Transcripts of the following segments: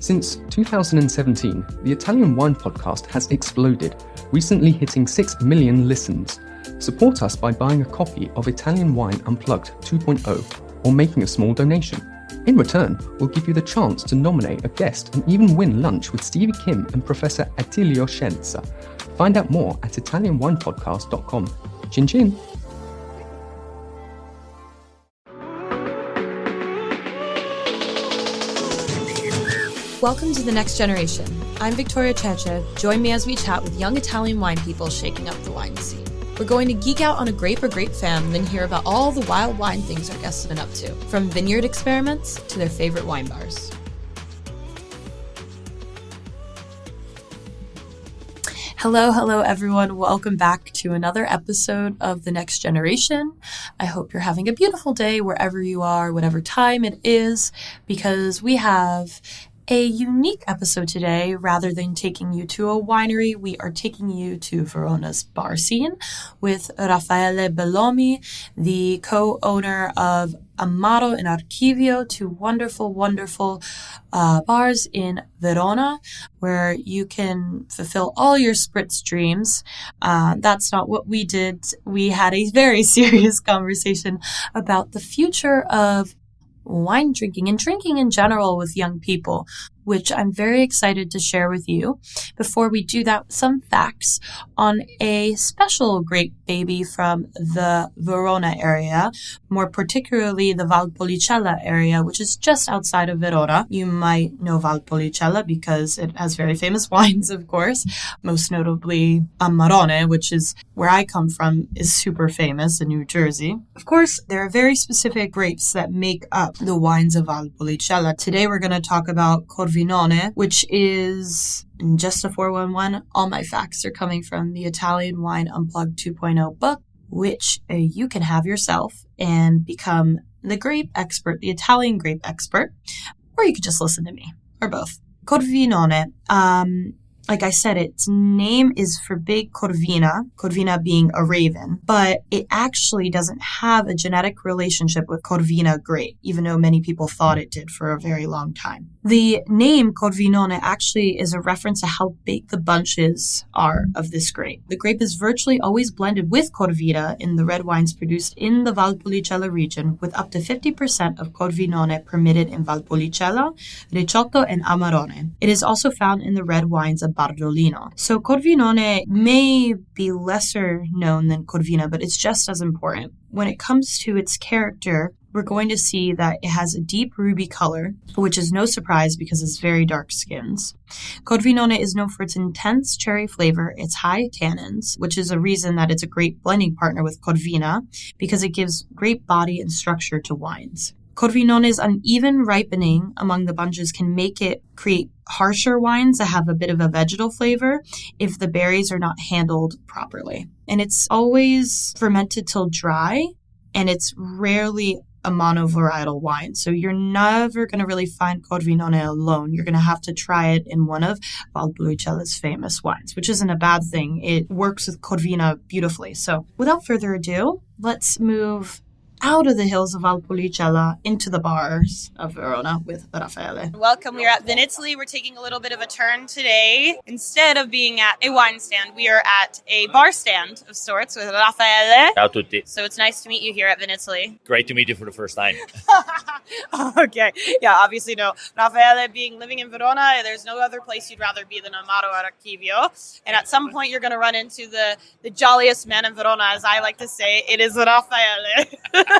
Since 2017, the Italian Wine Podcast has exploded, recently hitting 6 million listens. Support us by buying a copy of Italian Wine Unplugged 2.0 or making a small donation. In return, we'll give you the chance to nominate a guest and even win lunch with Stevie Kim and Professor Attilio Scienza. Find out more at italianwinepodcast.com. Chin chin! Welcome to The Next Generation. I'm Victoria Cece. Join me as we chat with young Italian wine people shaking up the wine scene. We're going to geek out on a grape or grape fam, then hear about all the wild wine things our guests have been up to, from vineyard experiments to their favorite wine bars. Hello everyone. Welcome back to another episode of The Next Generation. I hope you're having a beautiful day wherever you are, whatever time it is, because we have a unique episode today. Rather than taking you to a winery, we are taking you to Verona's bar scene with Raffaele Bellomi, the co-owner of Amaro and Archivio, two wonderful bars in Verona, where you can fulfill all your spritz dreams. That's not what we did. We had a very serious conversation about the future of wine drinking and drinking in general with young people, which I'm very excited to share with you. Before we do that, some facts on a special grape baby from the Verona area, more particularly the Valpolicella area, which is just outside of Verona. You might know Valpolicella because it has very famous wines, of course, most notably Amarone, which is where I come from, is super famous in New Jersey. Of course, there are very specific grapes that make up the wines of Valpolicella. Today we're going to talk about Corvinone, which is, just a 411, all my facts are coming from the Italian Wine Unplugged 2.0 book, which you can have yourself and become the grape expert, the Italian grape expert, or you could just listen to me, or both. Corvinone, like I said, its name is for big corvina, corvina being a raven, but it actually doesn't have a genetic relationship with corvina grape, even though many people thought it did for a very long time. The name Corvinone actually is a reference to how big the bunches are of this grape. The grape is virtually always blended with corvina in the red wines produced in the Valpolicella region, with up to 50% of Corvinone permitted in Valpolicella, Recioto, and Amarone. It is also found in the red wines of Bardolino. So Corvinone may be lesser known than Corvina, but it's just as important. When it comes to its character, we're going to see that it has a deep ruby color, which is no surprise because it's very dark skins. Corvinone is known for its intense cherry flavor, its high tannins, which is a reason that it's a great blending partner with Corvina, because it gives great body and structure to wines. Corvinone's uneven ripening among the bunches can make it create harsher wines that have a bit of a vegetal flavor if the berries are not handled properly. And it's always fermented till dry, and it's rarely a monovarietal wine. So you're never going to really find Corvinone alone. You're going to have to try it in one of Valpolicella's famous wines, which isn't a bad thing. It works with Corvina beautifully. So without further ado, let's move out of the hills of Valpolicella into the bars of Verona with Raffaele. Welcome. We are at Vinitaly. We're taking a little bit of a turn today. Instead of being at a wine stand, we are at a bar stand of sorts with Raffaele. Ciao a tutti. So it's nice to meet you here at Vinitaly. Great to meet you for the first time. Okay. Yeah, obviously no. Raffaele, living in Verona, there's no other place you'd rather be than Amaro or Archivio. And at some point you're going to run into the jolliest man in Verona, as I like to say. It is Raffaele.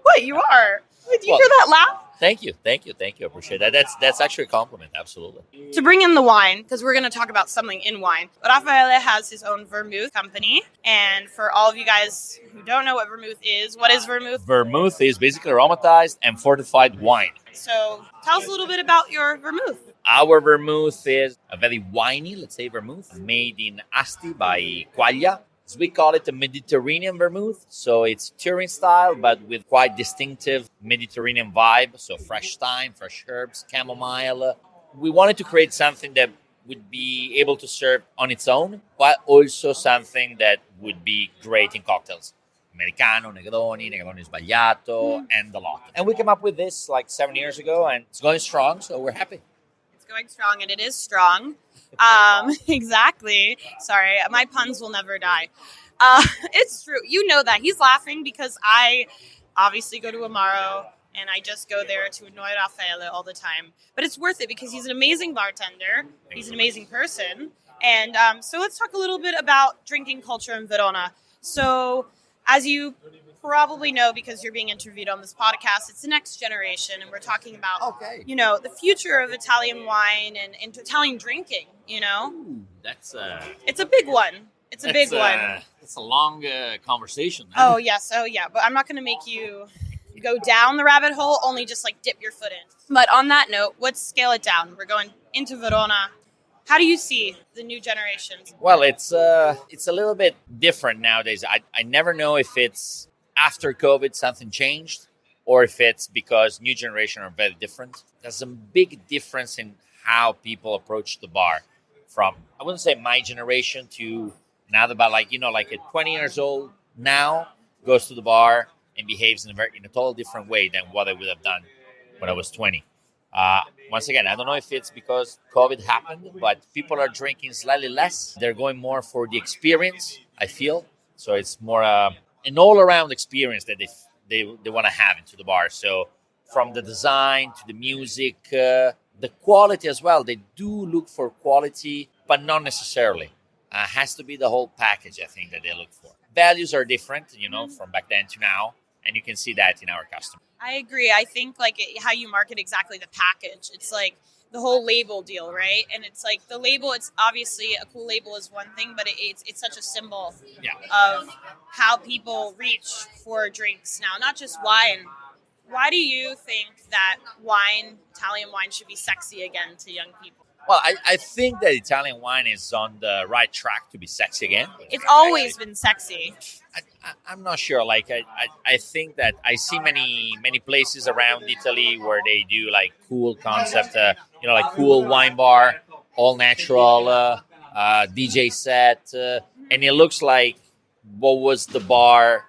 What, you are? Did you hear that laugh? Thank you. I appreciate that. That's actually a compliment. Absolutely. To bring in the wine, because we're going to talk about something in wine, Raffaele has his own vermouth company. And for all of you guys who don't know what vermouth is, what is vermouth? Vermouth is basically aromatized and fortified wine. So tell us a little bit about your vermouth. Our vermouth is a very winey, let's say, vermouth made in Asti by Quaglia. So we call it a Mediterranean vermouth. So it's Turin style, but with quite distinctive Mediterranean vibe. So fresh thyme, fresh herbs, chamomile. We wanted to create something that would be able to serve on its own, but also something that would be great in cocktails. Americano, Negroni Sbagliato, and a lot. And we came up with this like 7 years ago, and it's going strong, so we're happy. It's going strong, and it is strong. Exactly. Sorry, my puns will never die. It's true. You know that. He's laughing because I obviously go to Amaro, and I just go there to annoy Raffaele all the time. But it's worth it because he's an amazing bartender. He's an amazing person. And so let's talk a little bit about drinking culture in Verona. So as you probably know, because you're being interviewed on this podcast, it's the next generation. And we're talking about, the future of Italian wine and Italian drinking, Ooh, It's a big one. It's a big one. It's a long conversation. Oh, yes. Oh, yeah. But I'm not going to make you go down the rabbit hole, only just like dip your foot in. But on that note, let's scale it down. We're going into Verona. How do you see the new generations? Well, it's a little bit different nowadays. I never know if it's after COVID something changed or if it's because new generation are very different. There's a big difference in how people approach the bar. From, I wouldn't say my generation to now, but like a 20 years old now goes to the bar and behaves in a total different way than what I would have done when I was 20. Once again, I don't know if it's because COVID happened, but people are drinking slightly less. They're going more for the experience, I feel. So it's more an all-around experience that they want to have into the bar. So from the design to the music, the quality as well. They do look for quality, but not necessarily. Has to be the whole package, I think, that they look for. Values are different, from back then to now. And you can see that in our customers. I agree. I think how you market exactly the package. It's like the whole label deal, right? And it's like the label, it's obviously a cool label is one thing, but it's such a symbol of how people reach for drinks now, not just wine. Why do you think that Italian wine should be sexy again to young people? Well, I think that Italian wine is on the right track to be sexy again. It's always been sexy. I'm not sure. I think that I see many places around Italy where they do like cool concept, like cool wine bar, all natural, DJ set, and it looks like what was the bar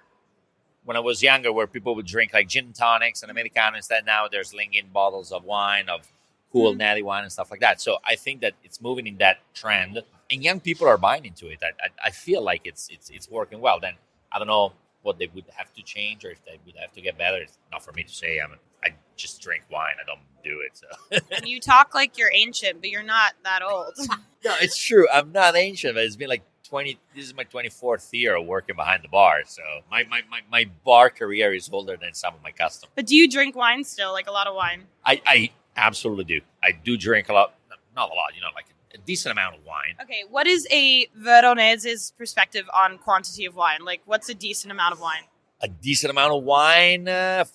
when I was younger, where people would drink like gin and tonics and Americano. Instead, now there's slinging bottles of wine, of cool natty wine and stuff like that. So I think that it's moving in that trend, and young people are buying into it. I feel like it's working well. Then I don't know what they would have to change or if they would have to get better. It's not for me to say. I just drink wine. I don't do it. So. And you talk like you're ancient, but you're not that old. No, it's true. I'm not ancient, but it's been like 20. This is my 24th year of working behind the bar. So my bar career is older than some of my customers. But do you drink wine still, like a lot of wine? I absolutely do. I do drink a lot. Not a lot, like a decent amount of wine. Okay, what is a Veronese's perspective on quantity of wine? Like, what's a decent amount of wine? A decent amount of wine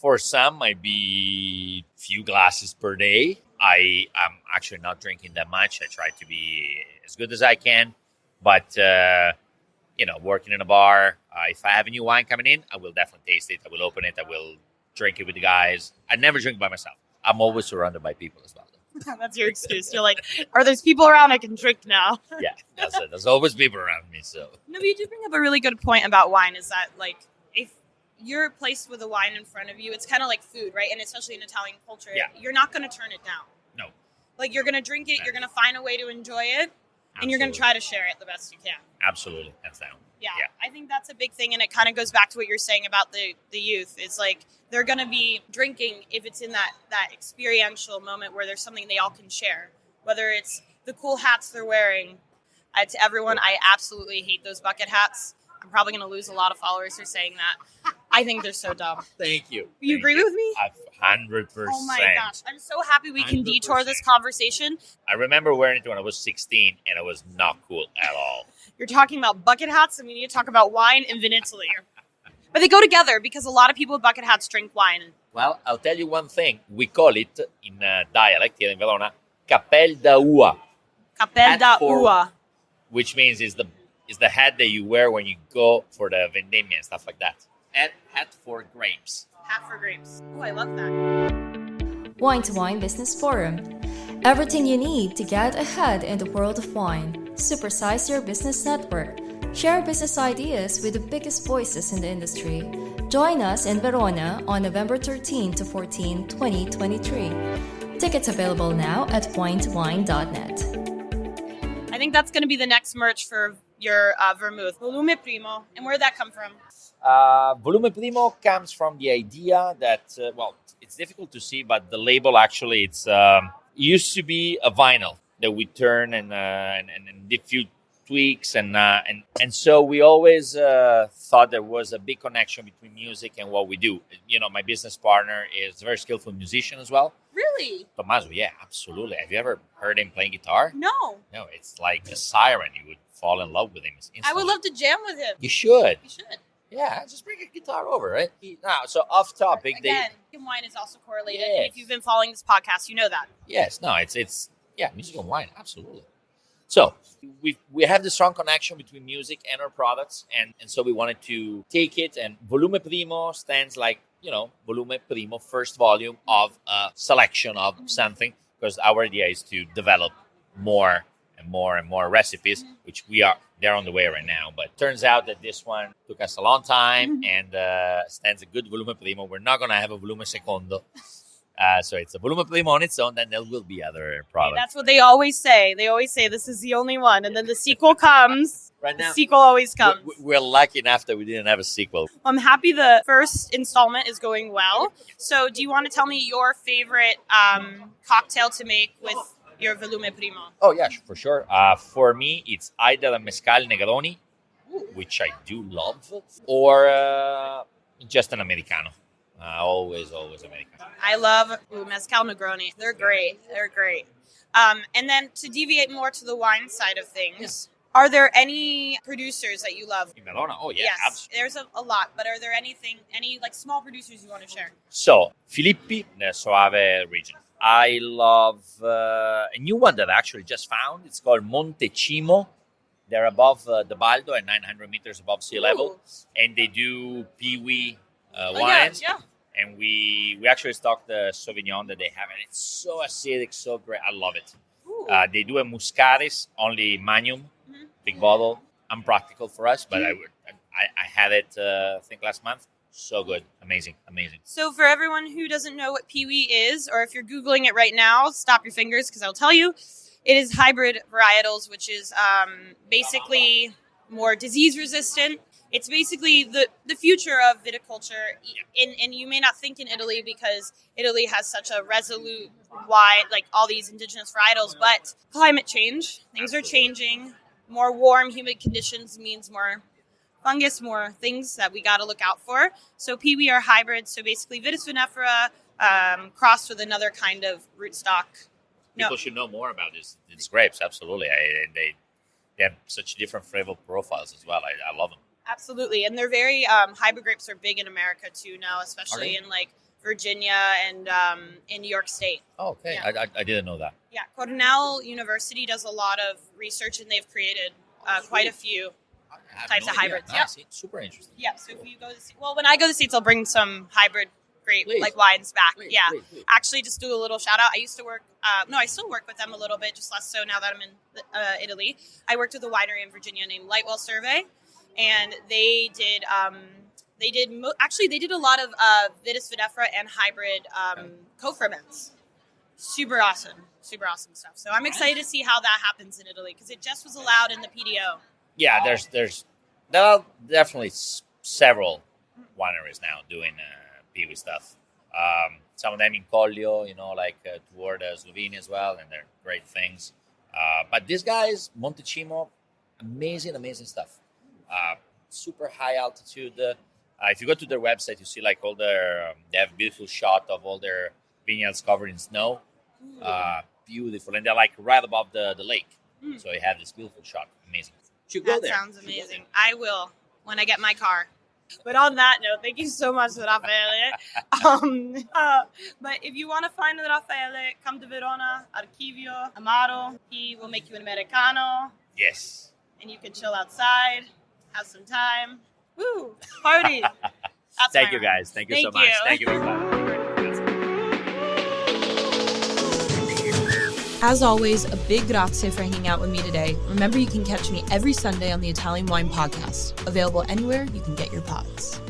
for some might be a few glasses per day. I am actually not drinking that much. I try to be as good as I can. But, working in a bar, if I have a new wine coming in, I will definitely taste it. I will open it. I will drink it with the guys. I never drink by myself. I'm always surrounded by people as well. That's your excuse. You're like, are there people around I can drink now? Yeah, that's it. There's always people around me. So no, but you do bring up a really good point about wine. Is that like if you're placed with a wine in front of you, it's kind of like food, right? And especially in Italian culture, you're not going to turn it down. No, like you're going to drink it. You're going to find a way to enjoy it, and you're going to try to share it the best you can. Absolutely, hands down. Yeah, I think that's a big thing, and it kind of goes back to what you're saying about the youth. It's like they're going to be drinking if it's in that experiential moment where there's something they all can share, whether it's the cool hats they're wearing. To everyone, I absolutely hate those bucket hats. I'm probably going to lose a lot of followers for saying that. I think they're so dumb. Thank you. You agree with me? 100%. Oh my gosh. I'm so happy we can 100%. Detour this conversation. I remember wearing it when I was 16, and it was not cool at all. You're talking about bucket hats, and we need to talk about wine and Vinitaly. But they go together because a lot of people with bucket hats drink wine. Well, I'll tell you one thing. We call it, in dialect here in Verona, capel da ua. Capel da ua. Which means is the hat that you wear when you go for the vendemmia and stuff like that. Hat for grapes. Hat for grapes. Oh, I love that. Wine to Wine Business Forum. Everything you need to get ahead in the world of wine. Supersize your business network. Share business ideas with the biggest voices in the industry. Join us in Verona on November 13 to 14, 2023. Tickets available now at wine2wine.net. I think that's going to be the next merch for your vermouth. Volume Primo. And where did that come from? Volume Primo comes from the idea that, it's difficult to see, but the label actually, it used to be a vinyl that we turn and did few tweaks. And so we always thought there was a big connection between music and what we do. You know, my business partner is a very skillful musician as well. Really? Tommaso, yeah, absolutely. Have you ever heard him playing guitar? No. No, it's like a siren. You would fall in love with him instantly. I would love to jam with him. You should. You should. Yeah, just bring a guitar over, right? Now, so off topic. Again, music and wine is also correlated. Yes. And if you've been following this podcast, you know that. It's music and wine, absolutely. So we have the strong connection between music and our products, and so we wanted to take it, and Volume Primo stands like, Volume Primo, first volume of a selection of something, because our idea is to develop more and more and more recipes, which they're on the way right now. But turns out that this one took us a long time and stands a good Volume Primo. We're not going to have a Volume Secondo. So it's a Volume Primo on its own, then there will be other products. That's what they always say. They always say this is the only one. And then the sequel comes. Right now, the sequel always comes. We're lucky enough that we didn't have a sequel. I'm happy the first installment is going well. So do you want to tell me your favorite cocktail to make with your Volume Primo? Oh, yeah, for sure. For me, it's either a Mezcal Negroni, which I do love, or just an Americano. Always Americano. I love Mezcal Negroni. They're great. And then to deviate more to the wine side of things, are there any producers that you love? In Verona? Oh, yeah. Yes, Absolutely. there's a lot. But are there any like small producers you want to share? So, Filippi, the Soave region. I love a new one that I actually just found. It's called Montecimo. They're above the Baldo at 900 meters above sea level. And they do Piwi wines. Yeah. And we actually stocked the Sauvignon that they have. And it's so acidic, so great. I love it. They do a Muscaris, only Magnum, big bottle. Unpractical for us, but I had it, I think, last month. So good. Amazing. So for everyone who doesn't know what Piwi is, or if you're Googling it right now, stop your fingers because I'll tell you. It is hybrid varietals, which is basically more disease resistant. It's basically the future of viticulture. And you may not think in Italy because Italy has such a resolute, wide, like all these indigenous varietals, but climate change, things are changing. More warm, humid conditions means more fungus, more things that we got to look out for. So Piwi are hybrids. So basically Vitis vinifera crossed with another kind of rootstock. People should know more about these grapes. Absolutely. They have such different flavor profiles as well. I love them. Absolutely. And they're very, hybrid grapes are big in America too now, especially in like Virginia and in New York State. Oh, okay. Yeah. I didn't know that. Yeah. Cornell University does a lot of research and they've created quite a few types of hybrids. Yeah. Super interesting. Yeah. So if you go to when I go to the States, I'll bring some hybrid grape like wines back. Please. Actually, just do a little shout out. I used to work, I still work with them a little bit, just less so now that I'm in Italy. I worked with a winery in Virginia named Lightwell Survey, and they did a lot of Vitis vinifera and hybrid co-ferments. Super awesome stuff. So I'm excited to see how that happens in Italy because it just was allowed in the PDO. Yeah, there are definitely several wineries now doing Piwi stuff. Some of them in Collio, toward Slovenia as well, and they're great things. But these guys, Montecimo, amazing stuff. Super high altitude. If you go to their website, you see like all their, they have a beautiful shot of all their vineyards covered in snow. Beautiful. And they're like right above the lake. So you have this beautiful shot. Amazing. You go there. That sounds amazing. I will when I get my car. But on that note, thank you so much, Raffaele. But if you want to find Raffaele, come to Verona, Archivio, Amaro. He will make you an Americano. Yes. And you can chill outside, have some time. Woo! Party! Thank you, guys. Thank you so much. Thank you, everybody. As always, a big grazie for hanging out with me today. Remember, you can catch me every Sunday on the Italian Wine Podcast, available anywhere you can get your pods.